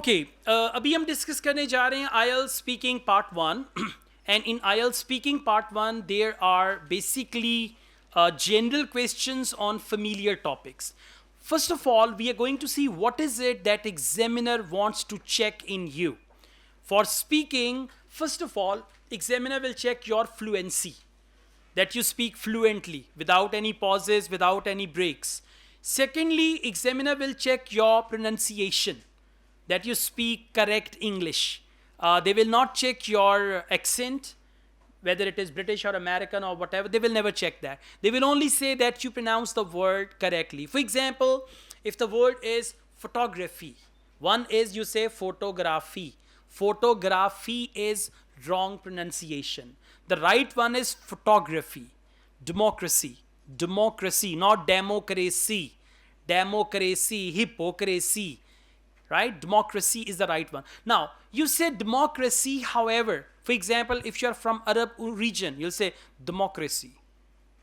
Okay अभी हम discuss करने जा रहे हैं IELTS speaking part 1 and in IELTS speaking part 1 there are basically general questions on familiar topics. First of all, we are going to see what is it that examiner wants to check in you. For speaking, first of all, examiner will check your fluency, that you speak fluently without any pauses, without any breaks. Secondly, examiner will check your pronunciation, that you speak correct English. They will not check your accent, whether it is British or American or whatever. They will never check that. They will only say that you pronounce the word correctly. For example, if the word is photography, one is you say photography. Photography is wrong pronunciation. The right one is photography. Democracy. Democracy, not democracy. Democracy, hypocrisy. Right? Democracy is the right one. Now, you say democracy, however, for example, if you're from Arab region, you'll say democracy.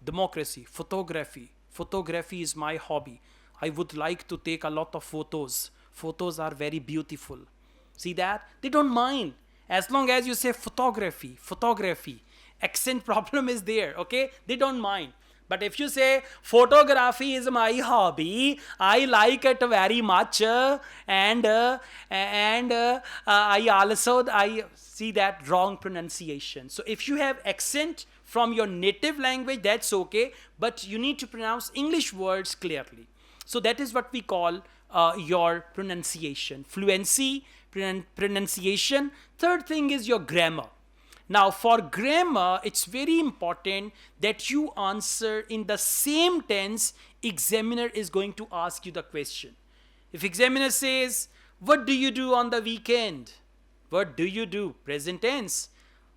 Democracy, photography. Photography is my hobby. I would like to take a lot of photos. Photos are very beautiful. See that? They don't mind. As long as you say photography, photography. Accent problem is there, okay? They don't mind. But if you say photography is my hobby, I like it very much, and I see that wrong pronunciation. So if you have accent from your native language, that's okay, but you need to pronounce English words clearly. So that is what we call your pronunciation, fluency, pronunciation. Third thing is your grammar. Now, for grammar, it's very important that you answer in the same tense examiner is going to ask you the question. If examiner says, what do you do on the weekend? What do you do? Present tense,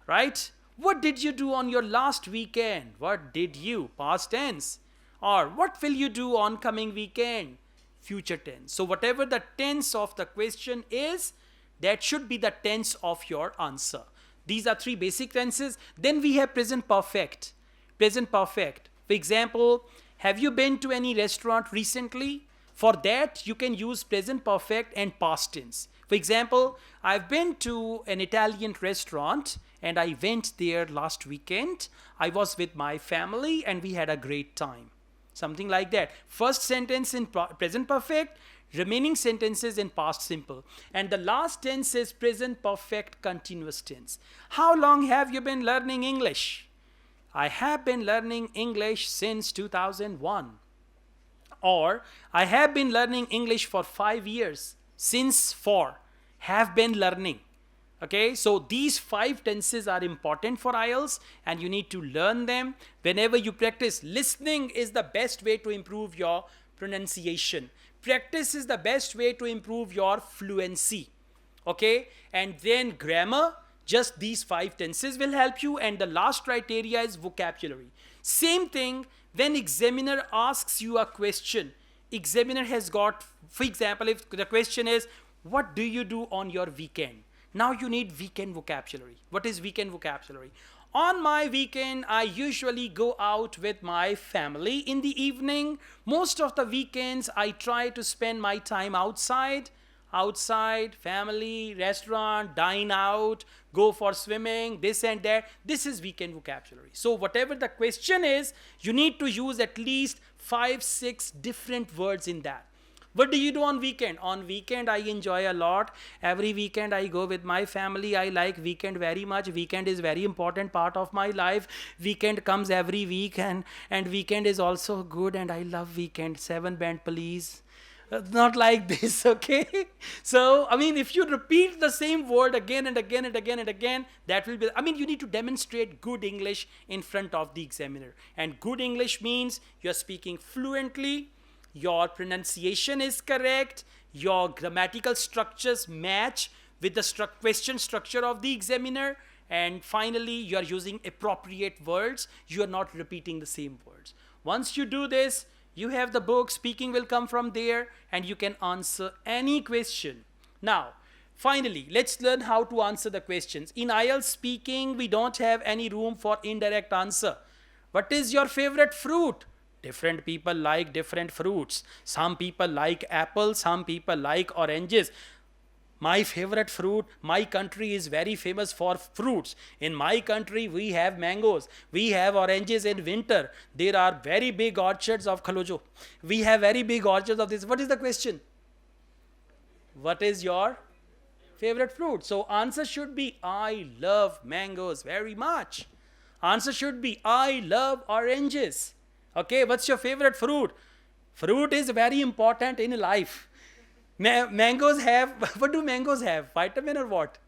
right? What did you do on your last weekend? What did you? Past tense. Or what will you do on coming weekend? Future tense. So whatever the tense of the question is, that should be the tense of your answer. These are three basic tenses. Then we have present perfect. Present perfect. For example, have you been to any restaurant recently? For that, you can use present perfect and past tense. For example, I've been to an Italian restaurant and I went there last weekend. I was with my family and we had a great time. Something like that. First sentence in present perfect, remaining sentences in past simple. And the last tense is present perfect continuous tense. How long have you been learning English? I have been learning English since 2001. Or I have been learning English for 5 years. Since 4. Have been learning. Okay, so these 5 tenses are important for IELTS and you need to learn them. Whenever you practice, listening is the best way to improve your pronunciation. Practice is the best way to improve your fluency. Okay, and then grammar, just these 5 tenses will help you, and the last criteria is vocabulary. Same thing when examiner asks you a question. Examiner has got, for example, if the question is, what do you do on your weekend? Now you need weekend vocabulary. What is weekend vocabulary? On my weekend, I usually go out with my family in the evening. Most of the weekends, I try to spend my time outside. Outside, family, restaurant, dine out, go for swimming, this and that. This is weekend vocabulary. So whatever the question is, you need to use at least 5-6 different words in that. What do you do on weekend? On weekend, I enjoy a lot. Every weekend, I go with my family. I like weekend very much. Weekend is very important part of my life. Weekend comes every week and weekend is also good and I love weekend. 7 band, please. Not like this, okay? So, I mean, if you repeat the same word again and again and again and again, that will be, I mean, you need to demonstrate good English in front of the examiner. And good English means you're speaking fluently, your pronunciation is correct, your grammatical structures match with the question structure of the examiner, and finally you are using appropriate words, you are not repeating the same words. Once you do this, you have the book, speaking will come from there, and you can answer any question. Now, finally, let's learn how to answer the questions. In IELTS speaking, we don't have any room for indirect answer. What is your favorite fruit? Different people like different fruits. Some people like apples, some people like oranges. My favorite fruit, my country is very famous for fruits. In my country, we have mangoes. We have oranges in winter. There are very big orchards of Khalojo. We have very big orchards of this. What is the question? What is your favorite fruit? So answer should be, I love mangoes very much. Answer should be, I love oranges. Okay, what's your favorite fruit? Fruit is very important in life. Mangoes have, what do mangoes have? Vitamin or what?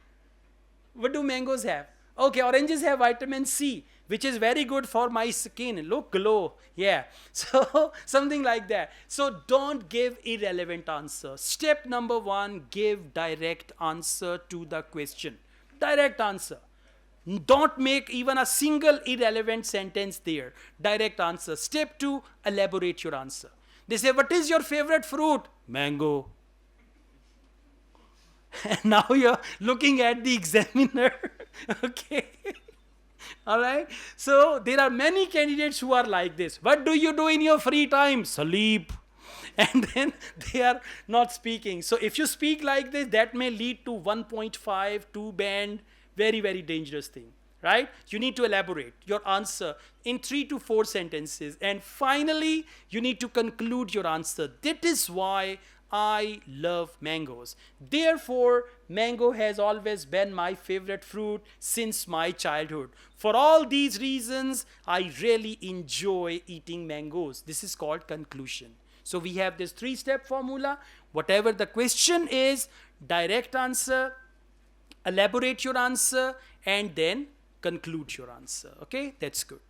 What do mangoes have? Okay, oranges have vitamin C, which is very good for my skin. Look, glow. Yeah. So, something like that. So, don't give irrelevant answer. Step number 1, give direct answer to the question. Direct answer. Don't make even a single irrelevant sentence there. Direct answer. Step 2, elaborate your answer. They say, what is your favorite fruit? Mango. And now you're looking at the examiner. Okay. All right. So there are many candidates who are like this. What do you do in your free time? Sleep. And then they are not speaking. So if you speak like this, that may lead to 1.5, 2 band. Very, very dangerous thing. Right? You need to elaborate your answer in 3 to 4 sentences. And finally, you need to conclude your answer. That is why I love mangoes. Therefore, mango has always been my favorite fruit since my childhood. For all these reasons, I really enjoy eating mangoes. This is called conclusion. So we have this 3-step formula. Whatever the question is, direct answer, elaborate your answer, and then conclude your answer. Okay, that's good.